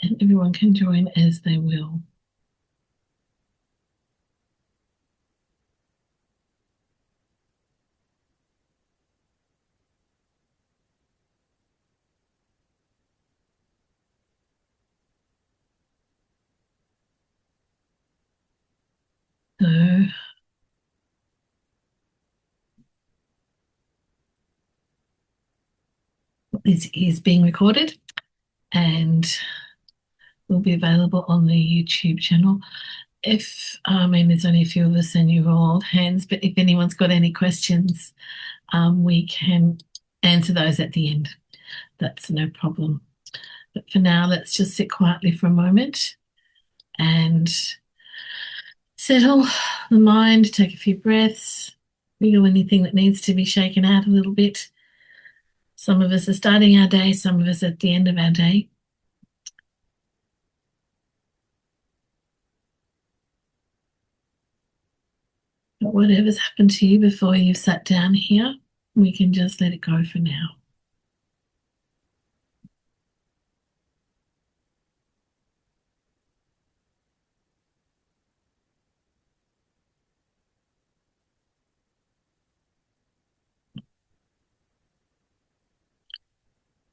and everyone can join as they will. So this is being recorded and will be available on the YouTube channel. If I mean, there's only a few of us and you're all hands, but if anyone's got any questions, we can answer those at the end. That's no problem. But for now, let's just sit quietly for a moment and settle the mind, take a few breaths, feel anything that needs to be shaken out a little bit. Some of us are starting our day, some of us at the end of our day. But whatever's happened to you before you've sat down here, we can just let it go for now.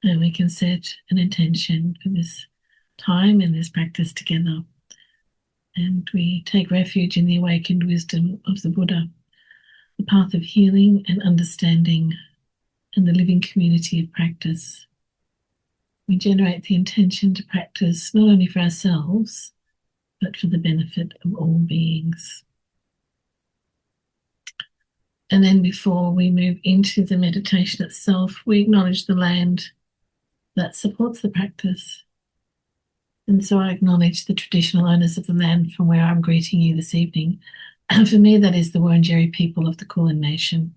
And we can set an intention for this time and this practice together. And we take refuge in the awakened wisdom of the Buddha, the path of healing and understanding, and the living community of practice. We generate the intention to practice not only for ourselves, but for the benefit of all beings. And then before we move into the meditation itself, we acknowledge the land that supports the practice. And so I acknowledge the traditional owners of the land from where I'm greeting you this evening. And for me, that is the Wurundjeri people of the Kulin Nation.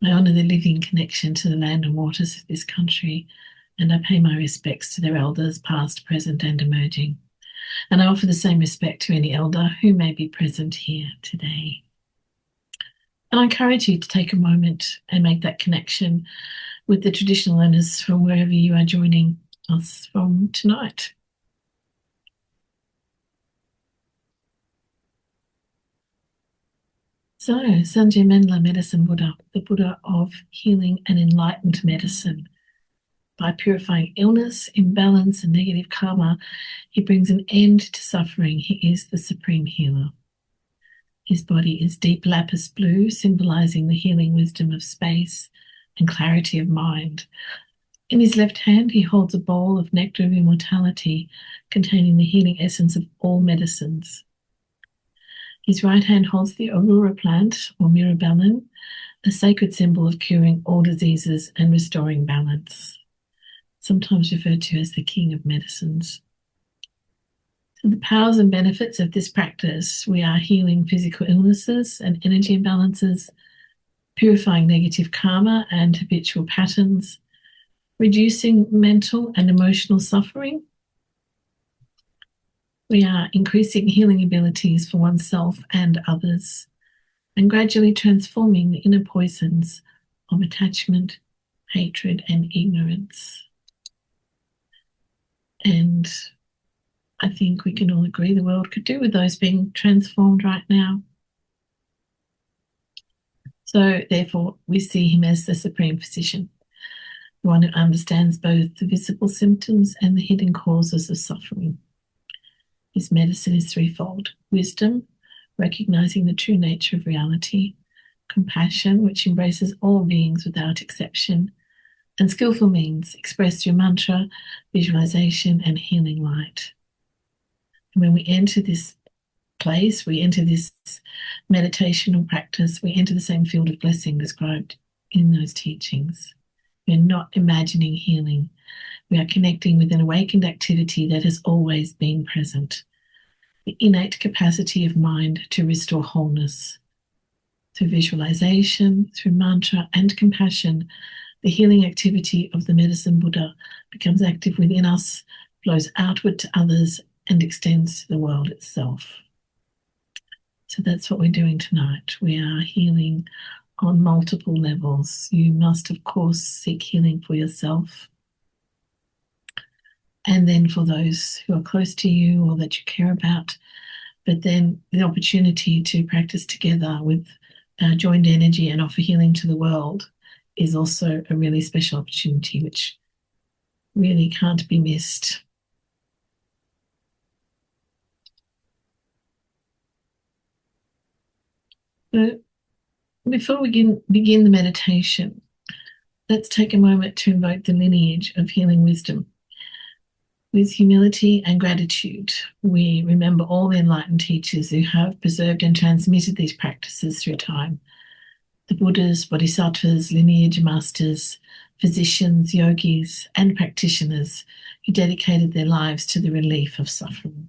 I honour the living connection to the land and waters of this country, and I pay my respects to their elders, past, present, and emerging. And I offer the same respect to any elder who may be present here today. And I encourage you to take a moment and make that connection with the traditional owners from wherever you are joining us from tonight. So, Sanjay Mendla, Medicine Buddha, the Buddha of healing and enlightened medicine. By purifying illness, imbalance, and negative karma, he brings an end to suffering. He is the supreme healer. His body is deep lapis blue, symbolizing the healing wisdom of space and clarity of mind. In his left hand, he holds a bowl of nectar of immortality, containing the healing essence of all medicines. His right hand holds the aurora plant, or mirabellin, a sacred symbol of curing all diseases and restoring balance, sometimes referred to as the king of medicines. So the powers and benefits of this practice: we are healing physical illnesses and energy imbalances, purifying negative karma and habitual patterns, reducing mental and emotional suffering. We are increasing healing abilities for oneself and others, and gradually transforming the inner poisons of attachment, hatred, and ignorance. And I think we can all agree the world could do with those being transformed right now. So therefore, we see him as the supreme physician, the one who understands both the visible symptoms and the hidden causes of suffering. His medicine is threefold: wisdom, recognizing the true nature of reality; compassion, which embraces all beings without exception; and skillful means, expressed through mantra, visualization, and healing light. And when we enter this place, we enter this meditational practice, we enter the same field of blessing described in those teachings. We're not imagining healing. We are connecting with an awakened activity that has always been present, the innate capacity of mind to restore wholeness. Through visualization, through mantra and compassion, the healing activity of the medicine Buddha becomes active within us, flows outward to others, and extends to the world itself. So that's what we're doing tonight. We are healing on multiple levels. You must, of course, seek healing for yourself. and then for those who are close to you or that you care about. But then the opportunity to practice together with joined energy and offer healing to the world is also a really special opportunity, which really can't be missed. But before we begin the meditation, let's take a moment to invoke the lineage of healing wisdom. With humility and gratitude, we remember all the enlightened teachers who have preserved and transmitted these practices through time. The Buddhas, Bodhisattvas, lineage masters, physicians, yogis, and practitioners who dedicated their lives to the relief of suffering.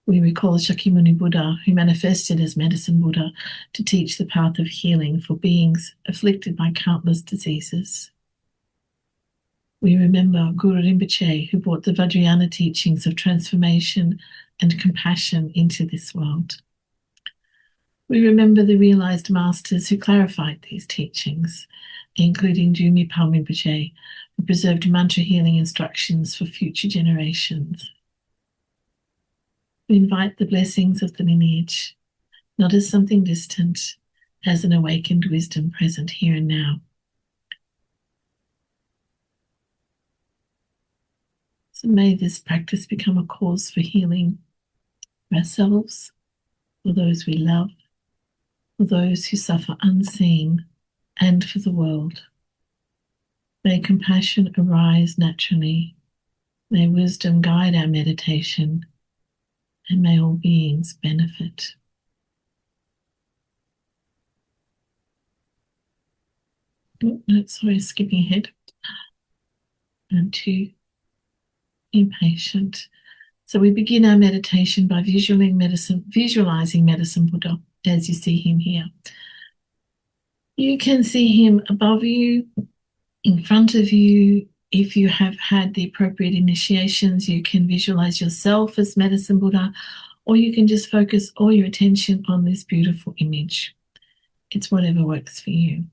We recall Shakyamuni Buddha, who manifested as Medicine Buddha to teach the path of healing for beings afflicted by countless diseases. We remember Guru Rinpoche, who brought the Vajrayana teachings of transformation and compassion into this world. We remember the realized masters who clarified these teachings, including Jumi Palm Rinpoche, who preserved mantra healing instructions for future generations. We invite the blessings of the lineage, not as something distant, as an awakened wisdom present here and now. So may this practice become a cause for healing for ourselves, for those we love, for those who suffer unseen, and for the world. May compassion arise naturally. May wisdom guide our meditation, and may all beings benefit. Oh, no, sorry, skipping ahead. I'm too impatient. So we begin our meditation by visualizing Medicine Buddha as you see him here. You can see him above you, in front of you. If you have had the appropriate initiations, you can visualize yourself as Medicine Buddha, or you can just focus all your attention on this beautiful image. It's whatever works for you.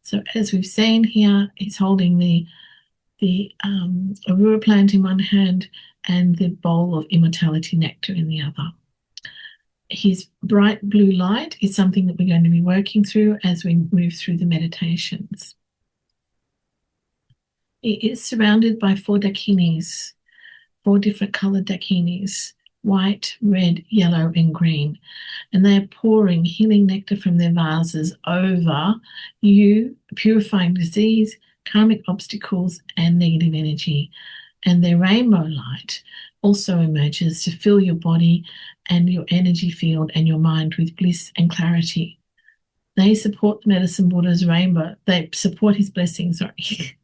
So as we've seen here, he's holding the Aurora plant in one hand and the bowl of immortality nectar in the other. His bright blue light is something that we're going to be working through as we move through the meditations. It is surrounded by 4 dakinis, 4 different colored dakinis, white, red, yellow, and green. And they are pouring healing nectar from their vases over you, purifying disease, karmic obstacles, and negative energy. And their rainbow light also emerges to fill your body and your energy field and your mind with bliss and clarity. They support the Medicine Buddha's rainbow. They support his blessings, sorry.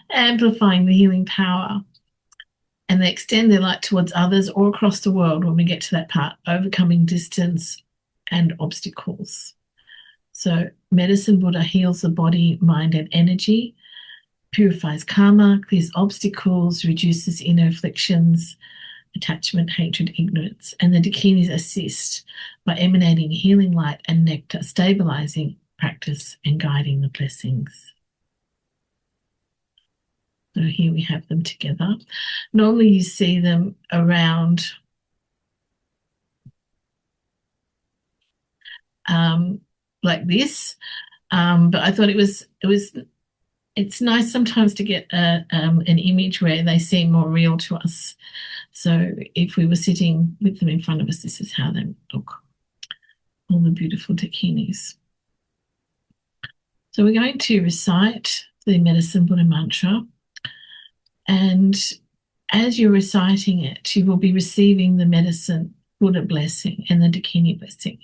Amplifying the healing power, and they extend their light towards others or across the world when we get to that part, overcoming distance and obstacles. So Medicine Buddha heals the body, mind, and energy, purifies karma, clears obstacles, reduces inner afflictions, attachment, hatred, ignorance, and the dakinis assist by emanating healing light and nectar, stabilizing practice and guiding the blessings. So here we have them together. Normally you see them around like this, but I thought it's nice sometimes to get an image where they seem more real to us. So if we were sitting with them in front of us, this is how they would look. All the beautiful dakinis. So we're going to recite the Medicine Buddha mantra. And as you're reciting it, you will be receiving the Medicine Buddha blessing and the Dakini blessing.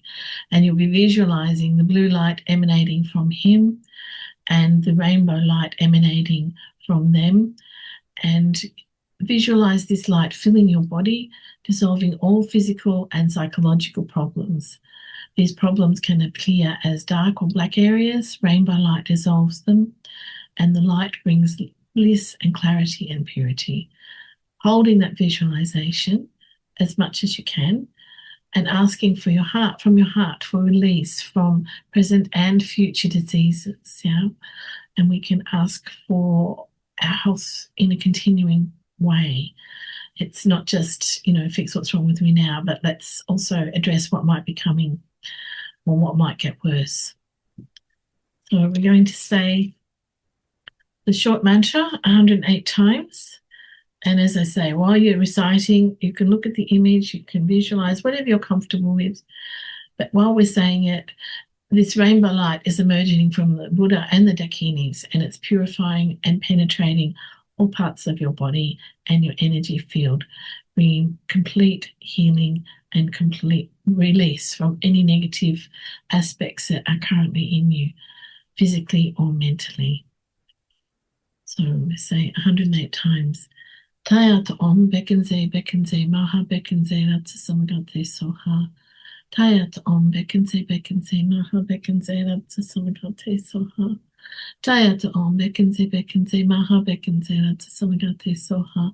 And you'll be visualizing the blue light emanating from him and the rainbow light emanating from them. And visualize this light filling your body, dissolving all physical and psychological problems. These problems can appear as dark or black areas. Rainbow light dissolves them, and the light brings bliss and clarity and purity. Holding that visualization as much as you can and asking from your heart for release from present and future diseases. Yeah, and we can ask for our health in a continuing way. It's not just, fix what's wrong with me now, but let's also address what might be coming or what might get worse. So we're going to say the short mantra 108 times. And as I say, while you're reciting, you can look at the image, you can visualize whatever you're comfortable with. But while we're saying it, this rainbow light is emerging from the Buddha and the Dakinis, and it's purifying and penetrating all parts of your body and your energy field, bringing complete healing and complete release from any negative aspects that are currently in you, physically or mentally. So we say 108 times. Tayat Om Bekenze Maha Bekenze Ratsasamagate Soha. Tayat Om Bekenze Maha Bekenze Ratsasamagate Soha. Tayat Om Bekenze Maha Bekenze Ratsasamagate Soha.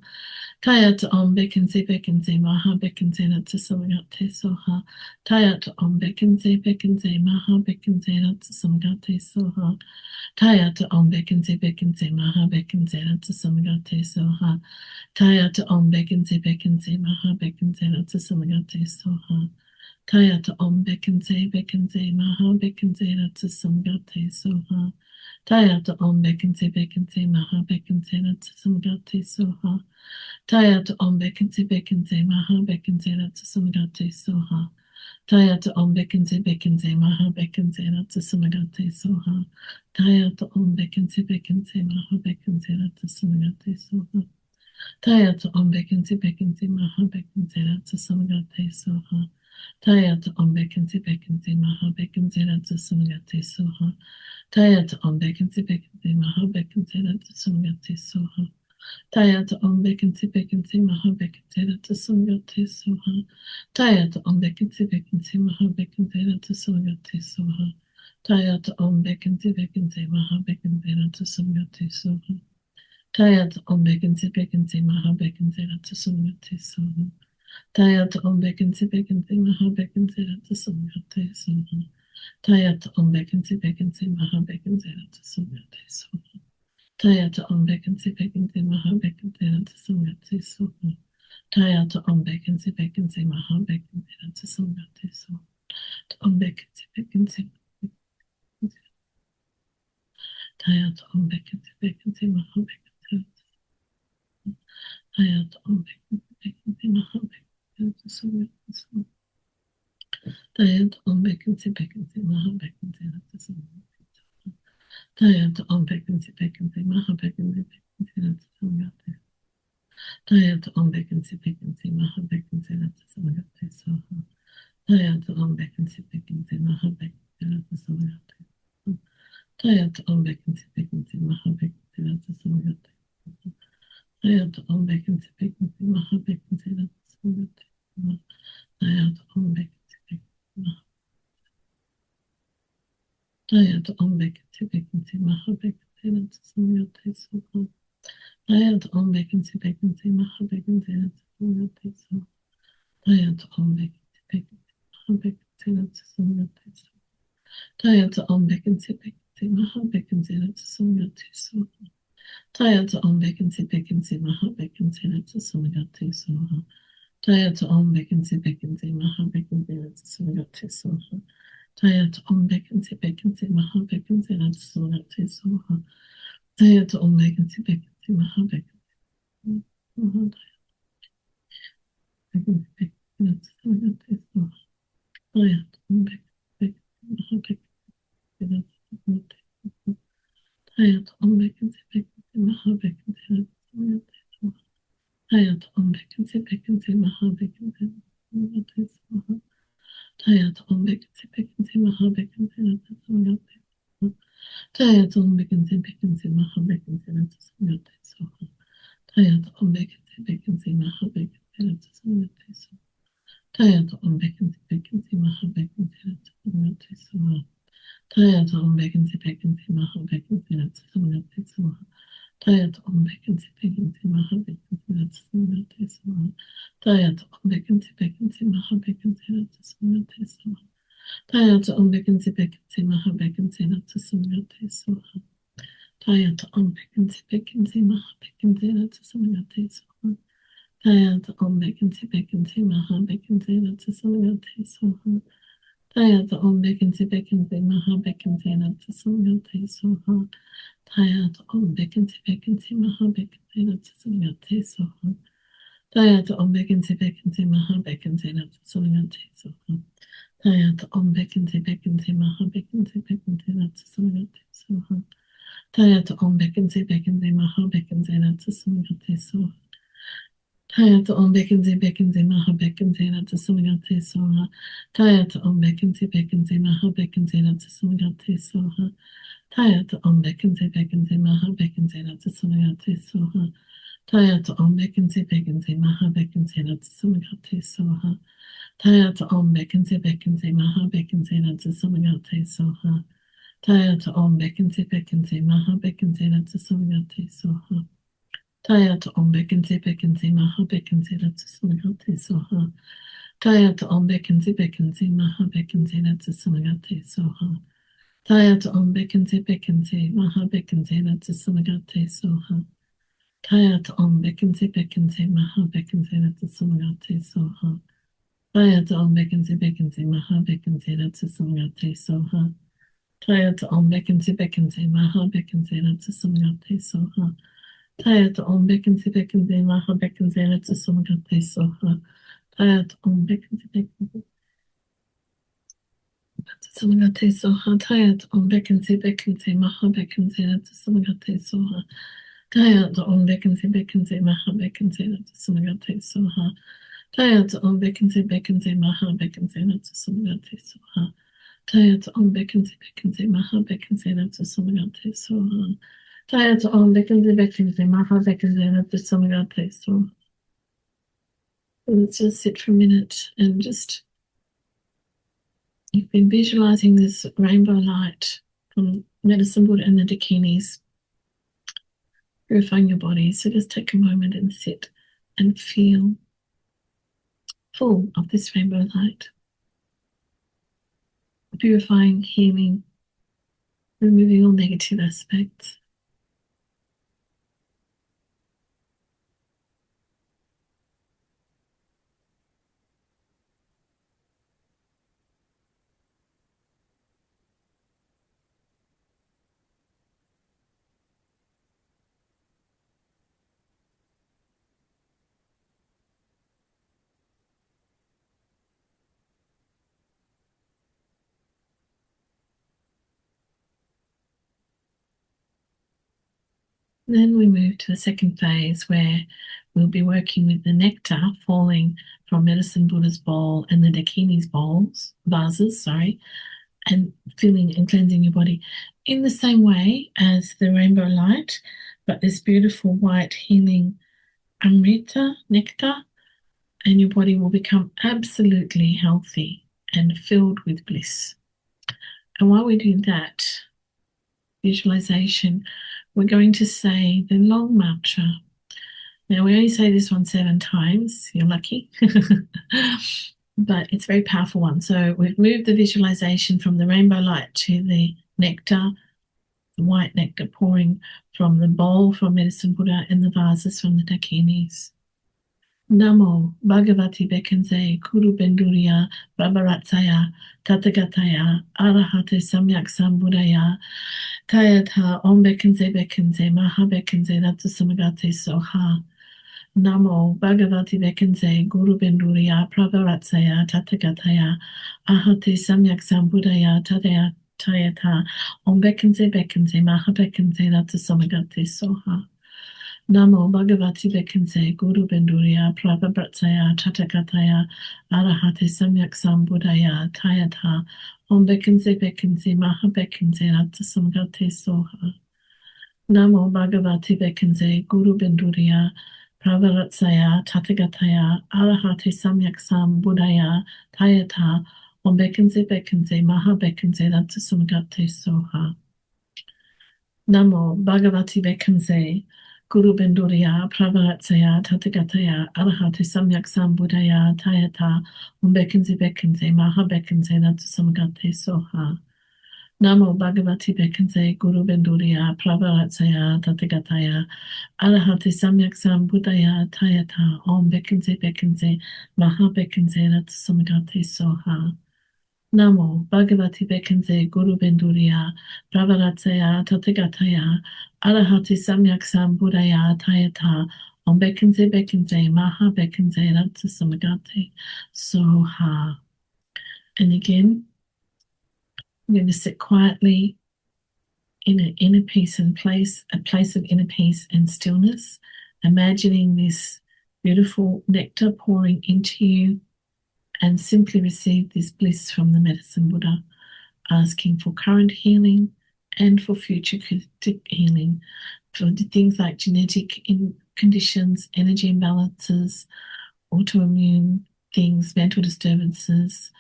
Tayat Om Bekenze Maha Bekenze Ratsasamagate Soha. Tayat Om Bekenze Maha Bekenze Ratsasamagate Soha. Tayat Om Bekenze Maha Bekenze Ratsasamagate Soha. Tayat Om Bekenze Maha Bekenze Ratsasamagate Soha. Tayat Om Bekenze Maha Bekenze Ratsasamagate Soha. Tayat Om Bekenze Maha Bekenze Ratsasamagate Soha. Tayat Om Bekenze Maha Bekenze Ratsasamagate Soha. Tayat Om Bekenze Maha Bekenze Ratsasamagate Soha. Tayat Om Bekenze Maha Bekenze Ratsasamagate Soha. Tayat Om Bekenze Maha Bekenze Ratsasamagate Soha. Tayat Om Bekenze Maha Bekenze Ratsasamagate Soha. Tayat Om Bekenze Maha Bekenze Ratsasamagate Soha. Tayat Om Bekenze Maha Bekenze Ratsasamagate Soha. Tayat Om Bekenze Maha Bekenze Ratsasamagate Soha. Tayat Om Bekenze Maha Bekenze Ratsasamagate Soha. Tayat Om Bekenze Maha Bekenze Ratsasamagate Soha. Tayat Om Bekenze Maha Bekenze Ratsasamagate Soha. Tayat Om Bekenze Maha Bekenze Ratsasamagate Soha. Tayat Om Bekenze Maha Bekenze Ratsasamagate Soha. Tayat Om Bekenze Maha Bekenze Ratsasamagate Soha. Om Bekenze Tayat Om Bekenze Maha Bekenze Tayat Om Bekenze Maha Bekenze Ratsasamagate Soha. Tayat Om Bekenze Maha Bekenze Ratsasamagate Soha. Tayat Om Bekenze Maha Bekenze Ratsasamagate. Tayat Om Bekenze Maha Bekenze Ratsasamagate Soha. Tayat Om Bekenze Maha Bekenze Ratsasamagate. Tayat Om Bekenze Maha Bekenze Ratsasamagate. Tayat Om Bekenze Maha Bekenze Ratsasamagate. Tayat Om Bekenze Maha. Tayat Om Bekenze Maha Bekenze Ratsasamagate Soha. Tayat Om Bekenze Maha Bekenze Ratsasamagate Soha. Tayat Om Bekenze Maha Bekenze Ratsasamagate Soha. Tayat Om Bekenze Maha Bekenze Ratsasamagate Soha. Tayat Om Bekenze Maha Bekenze Ratsasamagate Soha. Tayat Om Bekenze Maha Bekenze Ratsasamagate Soha. Tayat Om Bekenze Maha Bekenze Ratsasamagate Soha. Tayat Om Bekenze Maha Bekenze Ratsasamagate Soha. Tayat Om Bekenze Maha Bekenze Ratsasamagate. Tayat Om Bekenze Maha Bekenze Ratsasamagate Soha. Tayat Om Bekenze Maha Bekenze Ratsasamagate Soha. Tayat Om Bekenze Maha Bekenze Ratsasamagate Soha. Tayat Om Bekenze Maha Bekenze Ratsasamagate Soha. Tayat Om Bekenze Maha Bekenze Ratsasamagate Soha. Tayat Om Bekenze Maha Bekenze Ratsasamagate Soha. Tayat Om Bekenze Maha Bekenze Ratsasamagate Soha. Tayat Om Bekenze Maha Bekenze Ratsasamagate Soha. Tayat Om Bekenze Maha Bekenze Ratsasamagate Soha. Tayat Om Bekenze Maha Bekenze Ratsasamagate Soha. Tayata Om Bekinse Bekinse Maha Bekinse Natsa Samagate Soha. Tayata Om Bekinse Bekinse Maha Bekinse Natsa Samagate Soha. Tayata Om Bekinse Bekinse Maha Bekinse Natsa Samagate Soha. Tayata Om Bekinse Bekinse Maha Bekinse Natsa Samagate Soha. Tayata Om Bekinse Bekinse Maha Bekinse Natsa Samagate Soha. Tayata Om Bekinse Bekinse Maha Bekinse Bekinse Natsa Samagate Soha. Tayata Om Bekinse Bekinse Maha Bekinse Natsa Samagate Soha. Tayata Om Bekinse Bekinse Maha Bekinse Natsa Samagate Soha. Tayata Om Bekinse Bekinse Maha Bekinse Natsa Samagate Soha. Tayata Om Bekinse Bekinse Maha Bekinse Natsa Samagate Soha. Tayata Om Bekinse Bekinse Maha Bekinse Natsa Samagate Soha. Tayata Om Bekinse Bekinse Maha Bekinse Natsa Samagate Soha. Tayata Om Bekinse Bekinse Maha Bekinse Natsa Samagate Soha. Tayata Om Bekinse Bekinse Maha Bekinse Natsa Samagate Soha. Tayata Om Bekinse Bekinse Maha Bekinse Natsa Samagate Soha. Tayata Om Bekinse Bekinse Maha Bekinse Natsa Samagate Soha. Tayata Om Bekinse Bekinse Maha Bekinse Natsa Samagate Soha. Tayata Om Bekinse Bekinse Maha Bekinse Natsa Samagate Soha. Tayata Om Bekinse Bekinse Maha Bekinse Natsa Samagate Soha. Tayata Om Bekinse Bekinse Maha Bekinse Natsa Samagate Soha. Tayata Om Bekinse Bekinse Samagate Soha. Tayata Om Bekinse Bekinse Maha Bekinse Natsa Samagate Soha. Tayata Om Bekinse Bekinse Maha Bekinse Natsa Samagate Soha. Tayata Om Bekinse Bekinse Maha Bekinse Natsa Samagate Soha. Tayata Om Bekinse Bekinse Maha Bekinse Natsa Samagate Soha. Tayata Om Bekinse Bekinse Maha Bekinse Natsa Samagate Soha. Let's just sit for a minute and just, you've been visualizing this rainbow light from medicine wood and the dakinis purifying your body. So just take a moment and sit and feel full of this rainbow light, purifying, healing, removing all negative aspects. Then we move to the second phase where we'll be working with the nectar falling from Medicine Buddha's bowl and the Dakini's vases, and filling and cleansing your body in the same way as the rainbow light, but this beautiful white healing Amrita nectar, and your body will become absolutely healthy and filled with bliss. And while we do that visualization, we're going to say the long mantra. Now, we only say this one 7 times. You're lucky. But it's a very powerful one. So we've moved the visualization from the rainbow light to the nectar, the white nectar pouring from the bowl from Medicine Buddha and the vases from the Dakinis. Namo Bhagavati Bekenze Kuru Benduriya Babaratsaya Tathagataya Arahate Samyak Sambuddhaya Tayatha Om Bekenze Bekenze Maha Bekenze Natsasamagate Soha. Namo Bhagavati Bekenze Guru Benduriya Prabharatsaya Tathagataya Ahate Samyak Sambuddhaya Tayatha Om Bekenze Bekenze Maha Bekenze Natsasamagate Soha. Namo Bhagavati Bekense Guru Benduriya Prabhabratsaya Tathagataya Arahate Samyak Sambuddhaya Tayatha Om Bekense Bekense Maha Bekense Natsasamagate Soha. Namo Bhagavati Bekense Guru Benduriya Prabhabratsaya Tathagataya Arahate Samyak Sambuddhaya Tayatha Om Bekense Bekense Maha Bekense Natsasamagate Soha. Namo Bhagavati Bekense Guru Benduriya Prabharatsaya Tathagataya Arahate Samyak Sambuddhaya Tayatha Om Bekense Bekense Maha Bekense Natsasamagate Soha. Namo Bhagavati Bekanse Guru Benduriya Prabhavatsaya Tathagataya Arahati Samyak Sambuddhaya Tayata Om Bekanse Bekanse Maha Bekanse Ratsamagate Soha. Namo Bhagavati Bekanse Guru Benduriya Prabhavatsaya Tathagataya Arahati Samyak Sambuddhaya Tayata Om Bekanse Bekanse Maha Bekanse Ratsamagate Soha. And again, I'm going to sit quietly in an inner peace and place, a place of inner peace and stillness, imagining this beautiful nectar pouring into you, and simply receive this bliss from the Medicine Buddha, asking for current healing and for future healing, for things like genetic conditions, energy imbalances, autoimmune things, mental disturbances,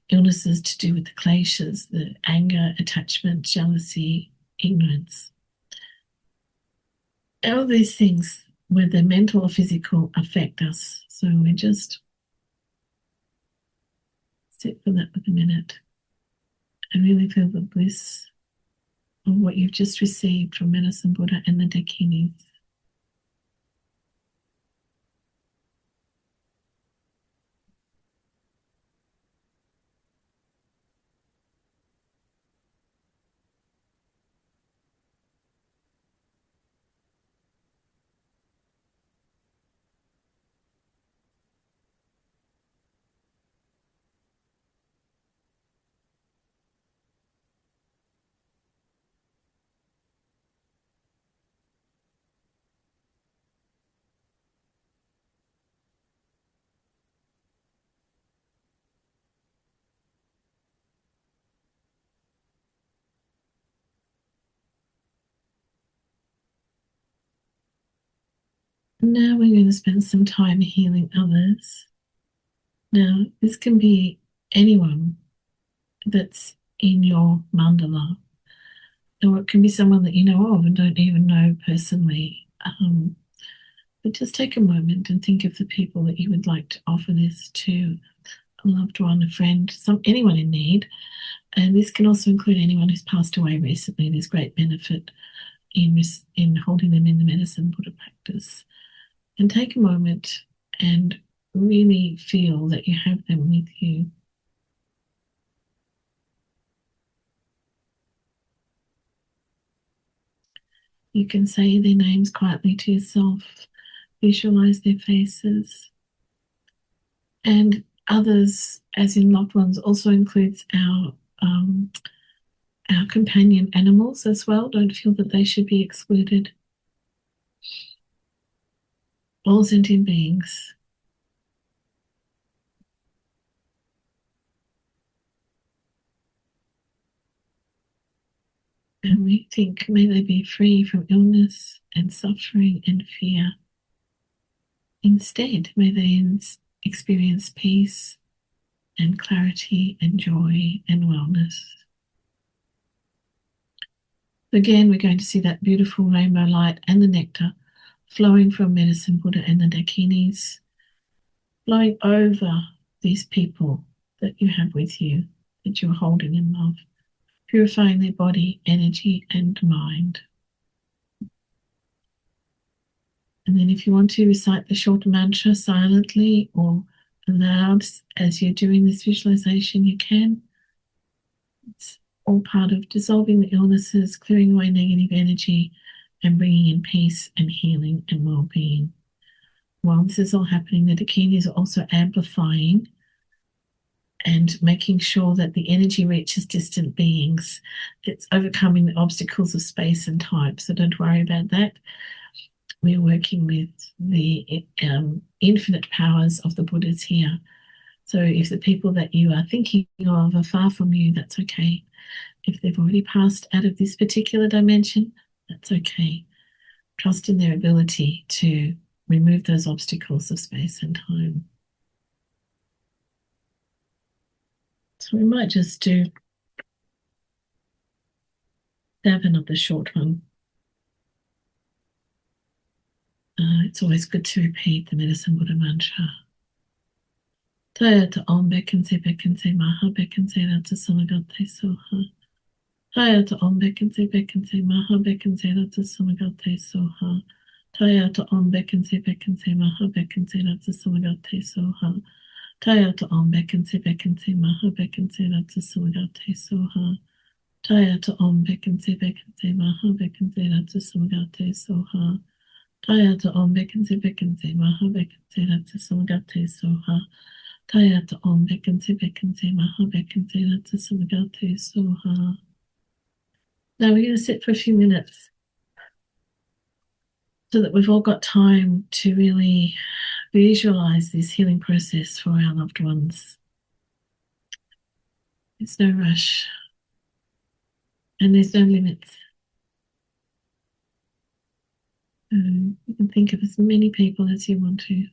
illnesses to do with the kleshas, the anger, attachment, jealousy, ignorance. All these things, whether mental or physical, affect us. So we just sit for that for a minute and really feel the bliss of what you've just received from Medicine Buddha and the Dakinis. Now we're going to spend some time healing others. Now, this can be anyone that's in your mandala, or it can be someone that you know of and don't even know personally. But just take a moment and think of the people that you would like to offer this to, a loved one, a friend, anyone in need. And this can also include anyone who's passed away recently. There's great benefit in holding them in the Medicine Buddha practice. And take a moment and really feel that you have them with you. You can say their names quietly to yourself, visualize their faces. And others, as in loved ones, also includes our companion animals as well. Don't feel that they should be excluded. All sentient beings. And we think, may they be free from illness and suffering and fear. Instead, may they experience peace and clarity and joy and wellness. Again, we're going to see that beautiful rainbow light and the nectar flowing from Medicine Buddha and the Dakinis, flowing over these people that you have with you, that you're holding in love, purifying their body, energy, and mind. And then if you want to recite the short mantra silently or aloud as you're doing this visualization, you can. It's all part of dissolving the illnesses, clearing away negative energy, and bringing in peace and healing and well-being. While this is all happening, the Dakinis are also amplifying and making sure that the energy reaches distant beings. It's overcoming the obstacles of space and time, so don't worry about that. We're working with the infinite powers of the Buddhas here. So if the people that you are thinking of are far from you, that's okay. If they've already passed out of this particular dimension, that's okay. Trust in their ability to remove those obstacles of space and time. So we might just do 7 of the short one. It's always good to repeat the Medicine Buddha mantra. Tayata Om Bekanse Bekanse Maha Bekanse Ratsa Samagate Soha. Tayata Om Bekente Bekente Maha Bekente Rata Samagate Soha. Tayata Om Bekente Bekente Maha Bekente Rata Samagate Soha. Tayata Om Bekente Bekente Maha Bekente Rata Samagate Soha. Tayata Om Bekente Bekente Maha Bekente Rata Samagate Soha. Tayata Om Bekente Bekente Maha Bekente Rata Samagate Soha. Tayata Om Bekente Bekente Maha Bekente Rata Samagate Soha. Now we're going to sit for a few minutes so that we've all got time to really visualize this healing process for our loved ones. There's no rush and there's no limits. You can think of as many people as you want to.